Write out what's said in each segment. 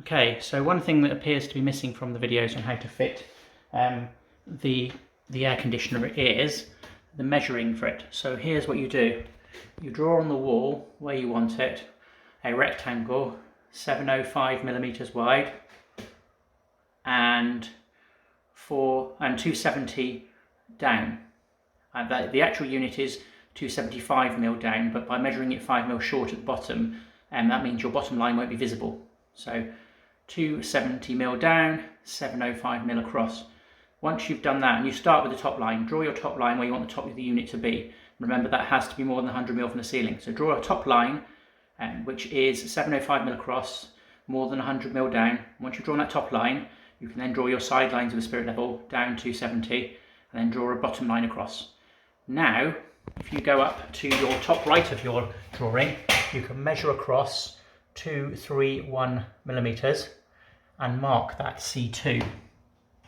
Okay, so one thing that appears to be missing from the videos on how to fit the air conditioner is the measuring for it. So here's what you do. You draw on the wall where you want it a rectangle 705mm wide and 270 down. The actual unit is 275mm down, but by measuring it 5mm short at the bottom, that means your bottom line won't be visible. So 270mm down, 705mm across. Once you've done that, and you start with the top line, draw your top line where you want the top of the unit to be. Remember, that has to be more than 100mm from the ceiling. So draw a top line, which is 705mm across, more than 100mm down. Once you've drawn that top line, you can then draw your side lines of the spirit level down to 70, and then draw a bottom line across. Now, if you go up to your top right of your drawing, you can measure across 231mm and mark that C2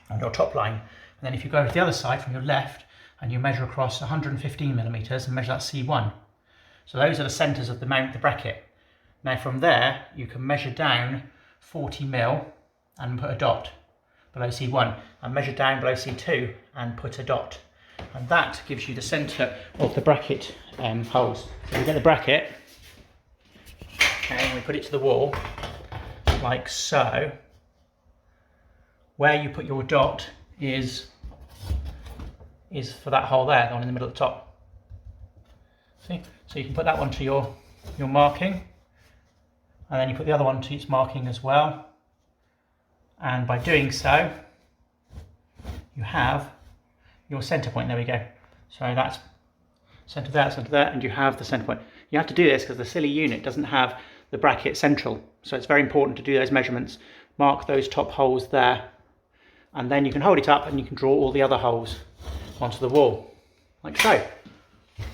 on your top line. And then if you go to the other side from your left and you measure across 115mm and measure that C1. So those are the centres of the mount, the bracket. Now from there you can measure down 40mm and put a dot below C1, and measure down below C2 and put a dot. And that gives you the centre of the bracket holes. So we get the bracket, okay, and we put it to the wall like so. Where you put your dot is for that hole there, the one in the middle at the top. See? So you can put that one to your marking, and then you put the other one to its marking as well. And by doing so, you have your centre point. There we go. So that's centre there, and you have the centre point. You have to do this because the silly unit doesn't have the bracket central. So it's very important to do those measurements. Mark those top holes there, and then you can hold it up and you can draw all the other holes onto the wall, like so. And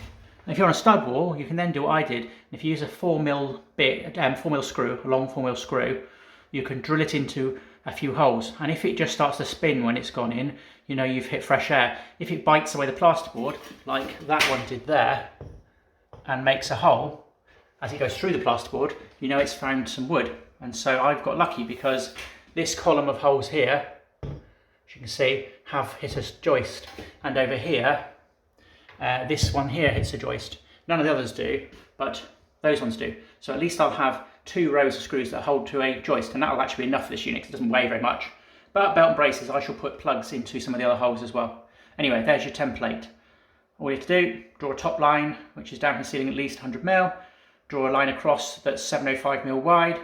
if you're on a stud wall, you can then do what I did. If you use a 4mm bit, 4mm screw, a long 4mm screw, you can drill it into a few holes, and if it just starts to spin when it's gone in, you know you've hit fresh air. If it bites away the plasterboard, like that one did there, and makes a hole as it goes through the plasterboard, you know it's found some wood. And so I've got lucky because this column of holes here, as you can see, have hit a joist, and over here, this one here hits a joist. None of the others do, but those ones do. So at least I'll have 2 rows of screws that hold to a joist, and that'll actually be enough for this unit because it doesn't weigh very much. But belt and braces, I shall put plugs into some of the other holes as well. Anyway, there's your template. All you have to do, draw a top line, which is down from the ceiling at least 100mm, draw a line across that's 705mm wide,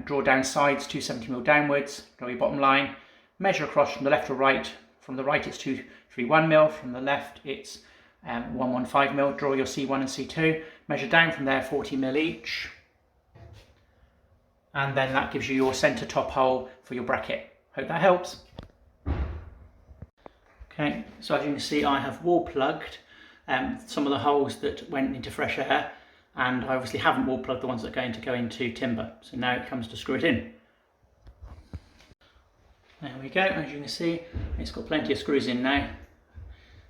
draw down sides 270mm downwards, draw your bottom line, measure across from the left to right. From the right it's 231mm, from the left it's 115mm, draw your C1 and C2, measure down from there 40mm each, and then that gives you your centre top hole for your bracket. Hope that helps. Okay, so as you can see, I have wall plugged some of the holes that went into fresh air, and I obviously haven't wall plugged the ones that are going to go into timber. So now it comes to screw it in. There we go, as you can see, it's got plenty of screws in now.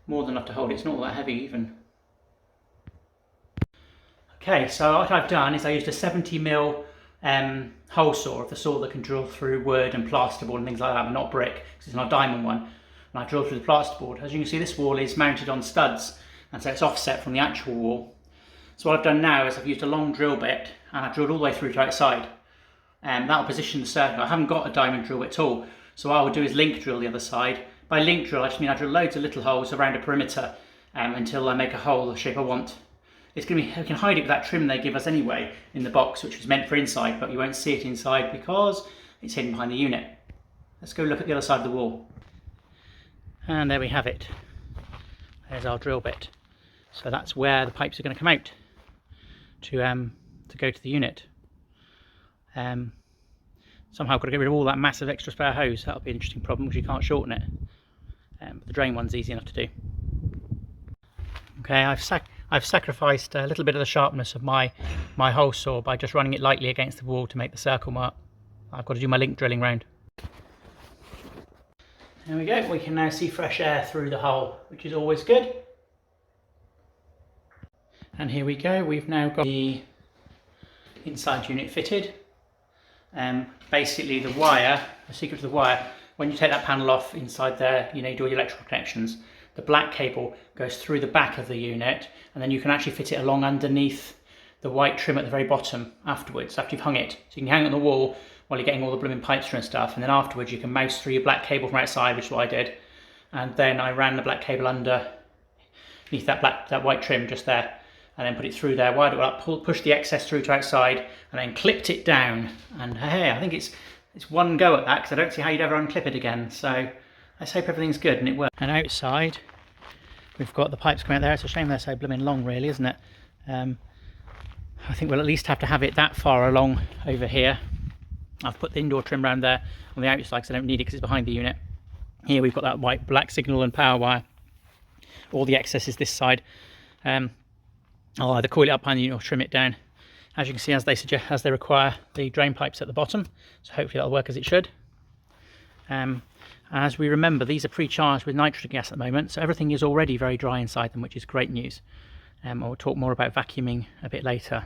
More than enough to hold it, it's not all that heavy even. Okay, so what I've done is I used a 70mm hole saw, the saw that can drill through wood and plasterboard and things like that, but not brick, because it's not a diamond one. And I drilled through the plasterboard. As you can see, this wall is mounted on studs, and so it's offset from the actual wall. So what I've done now is I've used a long drill bit, and I've drilled all the way through to outside. That'll position the circle. I haven't got a diamond drill at all, so what I would do is link drill the other side. By link drill, I just mean I drill loads of little holes around a perimeter until I make a hole the shape I want. It's going to be, we can hide it with that trim they give us anyway in the box, which was meant for inside, but you won't see it inside because it's hidden behind the unit. Let's go look at the other side of the wall. And there we have it. There's our drill bit. So that's where the pipes are going to come out to go to the unit. Somehow I've got to get rid of all that massive extra spare hose. That'll be an interesting problem because you can't shorten it. But the drain one's easy enough to do. Okay, I've sacrificed a little bit of the sharpness of my hole saw by just running it lightly against the wall to make the circle mark. I've got to do my link drilling round. There we go, we can now see fresh air through the hole, which is always good. And here we go, we've now got the inside unit fitted. basically the wire, the secret to the wire, when you take that panel off inside there, you do all your electrical connections, the black cable goes through the back of the unit, and then you can actually fit it along underneath the white trim at the very bottom afterwards, after you've hung it. So you can hang it on the wall while you're getting all the blooming pipes through and stuff, and then afterwards you can mouse through your black cable from outside, which is what I did. And then I ran the black cable underneath that white trim just there, and then put it through there, wired it up, pushed the excess through to outside, and then clipped it down. And hey, I think it's one go at that, because I don't see how you'd ever unclip it again. So let's hope everything's good and it works. And outside, we've got the pipes coming out there. It's a shame they're so blooming long, really, isn't it? I think we'll at least have to have it that far along over here. I've put the indoor trim around there on the outside because I don't need it because it's behind the unit. Here we've got that white black signal and power wire. All the excess is this side. I'll either coil it up behind the unit or trim it down. As you can see, as they require the drain pipes at the bottom, so hopefully that'll work as it should. As we remember, these are pre-charged with nitrogen gas at the moment, so everything is already very dry inside them, which is great news. I'll talk more about vacuuming a bit later.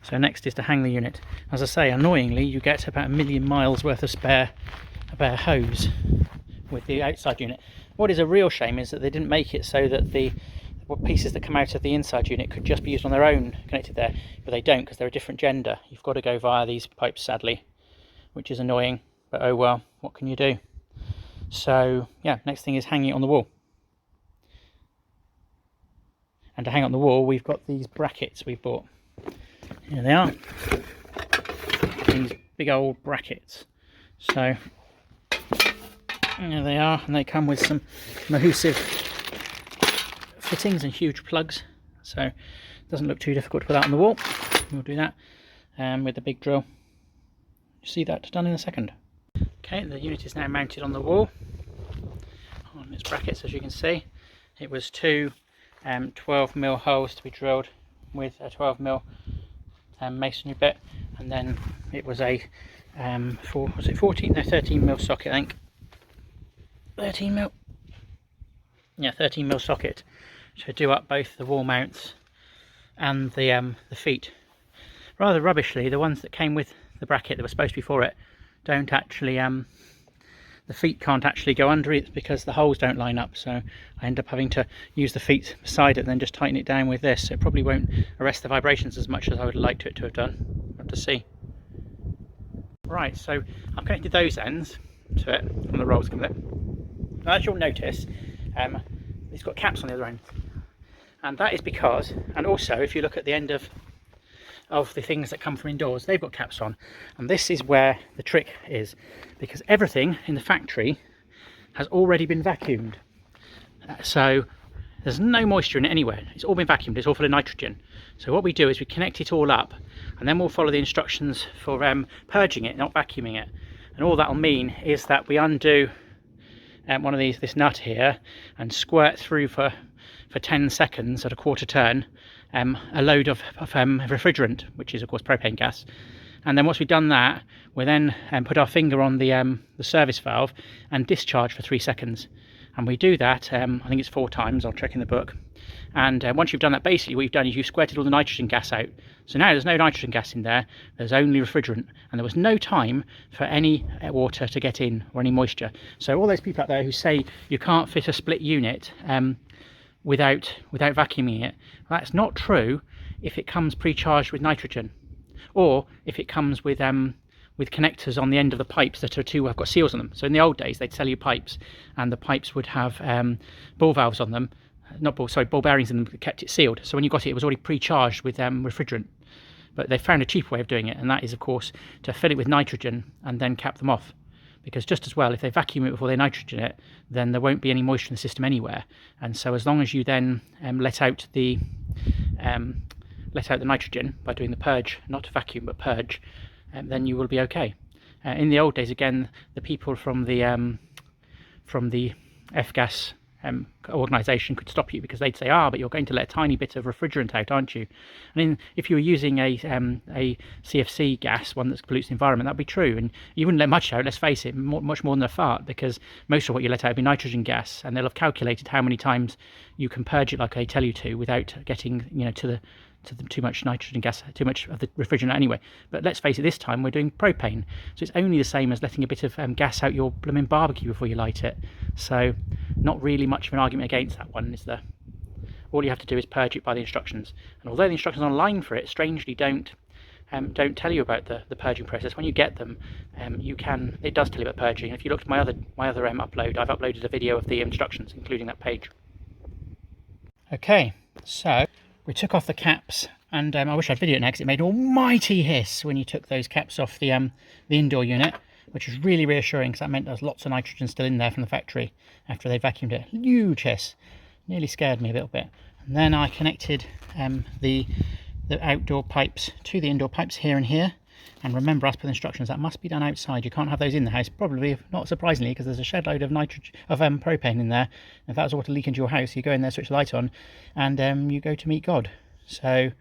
So next is to hang the unit. As I say, annoyingly, you get about 1 million miles worth of spare hose with the outside unit. What is a real shame is that they didn't make it so that the pieces that come out of the inside unit could just be used on their own connected there, but they don't because they're a different gender. You've got to go via these pipes, sadly, which is annoying, but oh well, what can you do? So yeah, next thing is hanging it on the wall. And to hang on the wall, we've got these brackets we've bought. Here they are, these big old brackets. So there they are, and they come with some adhesive fittings and huge plugs, so it doesn't look too difficult to put that on the wall. We'll do that with the big drill. You see that done in a second. Okay, the unit is now mounted on the wall on its brackets. As you can see, it was two 12mm holes to be drilled with a 12mm masonry bit, and then it was a 13mm socket, I think. 13mm, yeah, 13mm socket to do up both the wall mounts and the feet. Rather rubbishly, the ones that came with the bracket that were supposed to be for it don't actually, the feet can't actually go under it because the holes don't line up, so I end up having to use the feet beside it and then just tighten it down with this. So it probably won't arrest the vibrations as much as I would have liked it to have done. We'll have to see. Right, so I've connected those ends to it on the rolls coming up. As you'll notice, it's got caps on the other end, and that is because, and also if you look at the end of the things that come from indoors, they've got caps on, and this is where the trick is, because everything in the factory has already been vacuumed, so there's no moisture in it anywhere. It's all been vacuumed, it's all full of nitrogen. So what we do is we connect it all up, and then we'll follow the instructions for purging it, not vacuuming it. And all that'll mean is that we undo one of this nut here and squirt through for 10 seconds at a quarter turn a load of refrigerant, which is of course propane gas. And then once we've done that, we then put our finger on the service valve and discharge for 3 seconds. And we do that, I think it's 4 times, I'll check in the book. And once you've done that, basically what you've done is you've squirted all the nitrogen gas out. So now there's no nitrogen gas in there, there's only refrigerant, and there was no time for any water to get in or any moisture. So all those people out there who say you can't fit a split unit without vacuuming it, that's not true if it comes pre-charged with nitrogen, or if it comes with connectors on the end of the pipes that have got seals on them. So in the old days they'd sell you pipes, and the pipes would have ball valves on them, ball bearings in them that kept it sealed. So when you got it, it was already pre-charged with refrigerant. But they found a cheaper way of doing it, and that is of course to fill it with nitrogen and then cap them off. Because just as well, if they vacuum it before they nitrogen it, then there won't be any moisture in the system anywhere. And so as long as you then let out the nitrogen by doing the purge, not vacuum but purge, then you will be okay. In the old days, again, the people from the F-gas organisation could stop you, because they'd say, but you're going to let a tiny bit of refrigerant out, aren't you? And if you were using a CFC gas, one that pollutes the environment, that'd be true, and you wouldn't let much out, let's face it, much more than a fart, because most of what you let out would be nitrogen gas, and they'll have calculated how many times you can purge it like they tell you to without getting to too much nitrogen gas, too much of the refrigerant anyway. But let's face it, this time we're doing propane, so it's only the same as letting a bit of gas out your blooming barbecue before you light it. So not really much of an argument against that one, is there? All you have to do is purge it by the instructions, and although the instructions online for it strangely don't tell you about the purging process, when you get them, it does tell you about purging. And if you look at my other upload, I've uploaded a video of the instructions, including that page. Okay, so we took off the caps, and I wish I'd videoed it now because it made an almighty hiss when you took those caps off the indoor unit, which was really reassuring because that meant there was lots of nitrogen still in there from the factory after they vacuumed it. Huge hiss, nearly scared me a little bit. And then I connected the outdoor pipes to the indoor pipes here and here. And remember, as per the instructions, that must be done outside. You can't have those in the house, probably not surprisingly, because there's a shed load of propane in there. If that was all to leak into your house, you go in there, switch the light on, and you go to meet God. So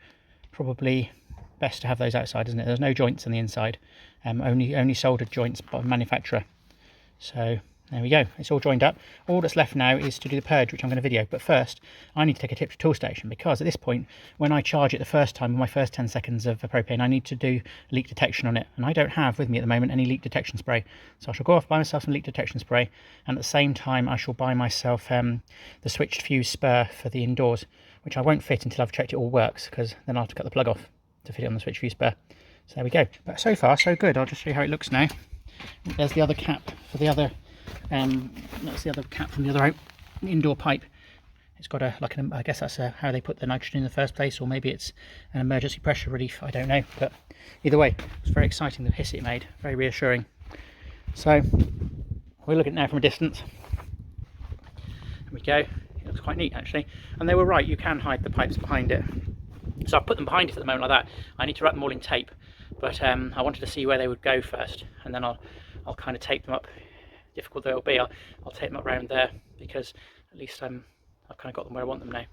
probably best to have those outside, isn't it? There's no joints on the inside, only soldered joints by manufacturer. So there we go, it's all joined up. All that's left now is to do the purge, which I'm going to video. But first, I need to take a tip to tool station, because at this point, when I charge it the first time with my first 10 seconds of propane, I need to do leak detection on it. And I don't have with me at the moment any leak detection spray. So I shall go off, buy myself some leak detection spray. And at the same time, I shall buy myself the switched fuse spur for the indoors, which I won't fit until I've checked it all works, because then I'll have to cut the plug off to fit it on the switched fuse spur. So there we go. But so far, so good. I'll just show you how it looks now. There's the other cap for the other that's the other cap from the other indoor pipe. It's got I guess that's how they put the nitrogen in the first place, or maybe it's an emergency pressure relief, I don't know. But either way, it's very exciting, the hiss it made, very reassuring. So we're looking at it now from a distance. There we go, it looks quite neat actually. And they were right, you can hide the pipes behind it. So I've put them behind it at the moment like that. I need to wrap them all in tape, but I wanted to see where they would go first, and then I'll kind of tape them up. Difficult though it'll be, I'll tape them up around there, because at least I've kind of got them where I want them now.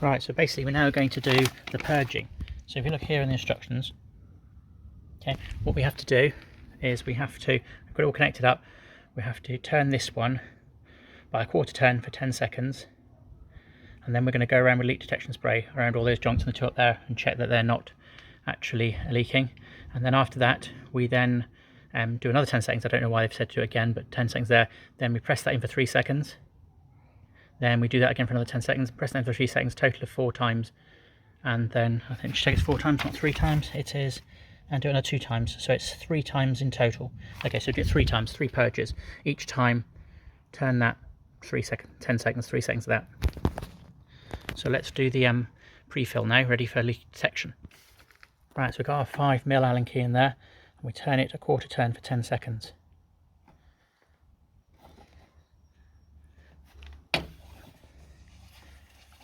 Right, so basically we're now going to do the purging. So if you look here in the instructions, okay, what we have to do is we've got it all connected up, we have to turn this one by a quarter turn for 10 seconds, and then we're going to go around with leak detection spray around all those joints on the two up there and check that they're not actually leaking. And then after that we then do another 10 seconds. I don't know why they've said to do it again, but 10 seconds there. Then we press that in for 3 seconds. Then we do that again for another 10 seconds. Press that in for 3 seconds, total of 4 times. And then I think check it's 4 times, not 3 times. It is, and do another 2 times. So it's 3 times in total. Okay, so do it 3 times, 3 purges. Each time, turn that 3 seconds, 10 seconds, 3 seconds of that. So let's do the pre-fill now, ready for leak detection. Right, so we've got our 5mm Allen key in there. We turn it a quarter turn for 10 seconds.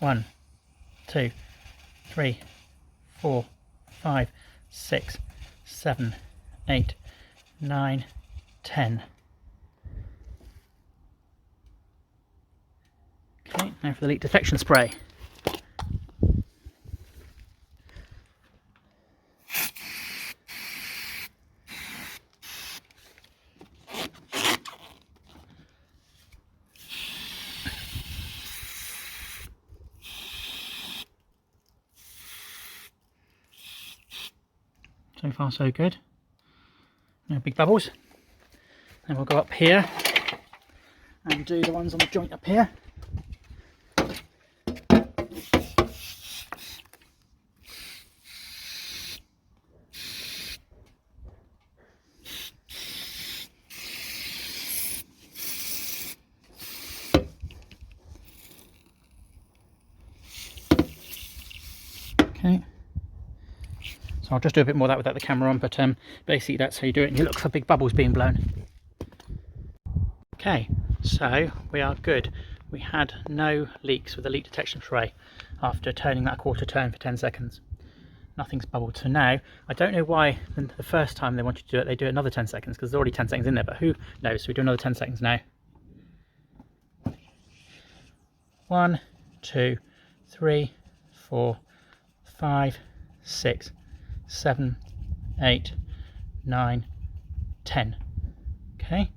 One, 2, 3, 4, 5, 6, 7, 8, 9, 10. Okay, now for the leak detection spray. So far so good. No big bubbles. Then we'll go up here and do the ones on the joint up here. Okay. I'll just do a bit more of that without the camera on, but basically that's how you do it, and you look for big bubbles being blown. Okay, so we are good. We had no leaks with the leak detection spray after turning that quarter turn for 10 seconds. Nothing's bubbled. So now, I don't know why the first time they wanted to do it, they do another 10 seconds, because there's already 10 seconds in there, but who knows? So we do another 10 seconds now. 1, 2, 3, 4, 5, 6, 7, 8, 9, 10. Okay,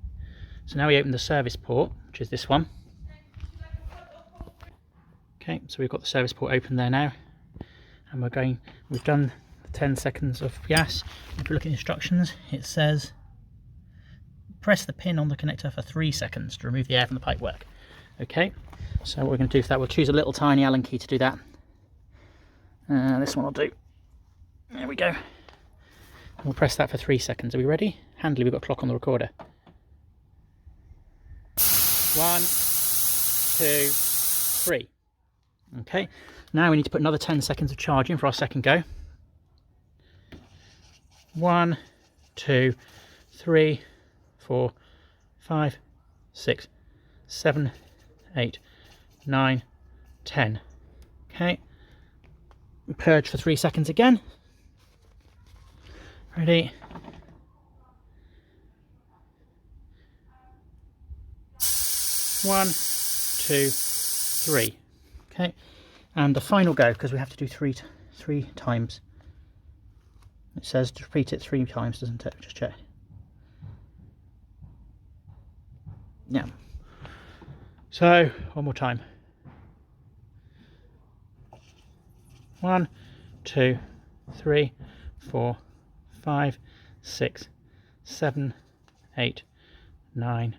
so now we open the service port, which is this one. Okay, so we've got the service port open there now. and we've done 10 seconds of gas. If you look at the instructions, it says press the pin on the connector for 3 seconds to remove the air from the pipework. Okay, so what we're going to do for that, we'll choose a little tiny Allen key to do that. This one will do. There we go. We'll press that for 3 seconds. Are we ready? Handily, we've got a clock on the recorder. 1, 2, 3. Okay, now we need to put another 10 seconds of charge in for our second go. 1, 2, 3, 4, 5, 6, 7, 8, 9, 10. Okay, purge for 3 seconds again. Ready? 1, 2, 3. Okay, and the final go, because we have to do three times. It says to repeat it 3 times, doesn't it? Just check. Yeah. So one more time. 1, 2, 3, 4, 5, 6, 7, 8, 9,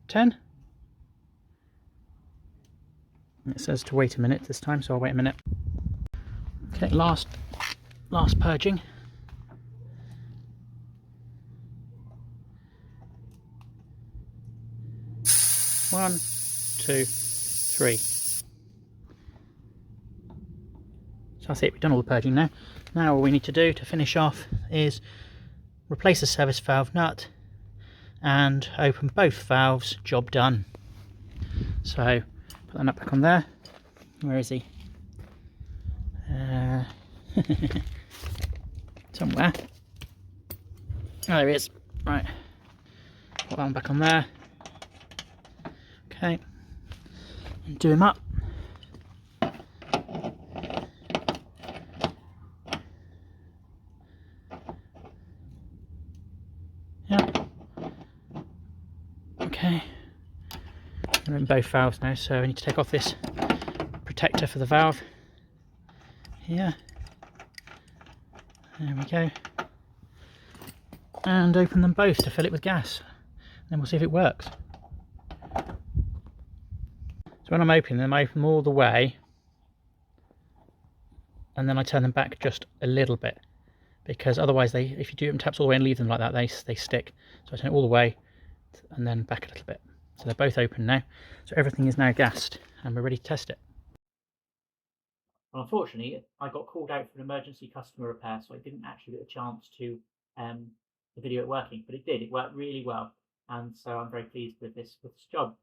10. It says to wait a minute this time, so I'll wait a minute. Okay, last purging. 1, 2, 3. So that's it, we've done all the purging now. Now all we need to do to finish off is replace the service valve nut and open both valves. Job done. So put that nut back on there. Where is he? Somewhere. Oh, there he is. Right. Put that one back on there. Okay. And do him up. Yeah. Okay. I'm in both valves now, so I need to take off this protector for the valve here. There we go. And open them both to fill it with gas. Then we'll see if it works. So when I'm opening them, I open them all the way, and then I turn them back just a little bit, because otherwise if you do them taps all the way and leave them like that, they stick. So I turn it all the way and then back a little bit. So they're both open now. So everything is now gassed and we're ready to test it. Well, unfortunately, I got called out for an emergency customer repair, so I didn't actually get a chance to video it working, but it did. It worked really well, and so I'm very pleased with this job.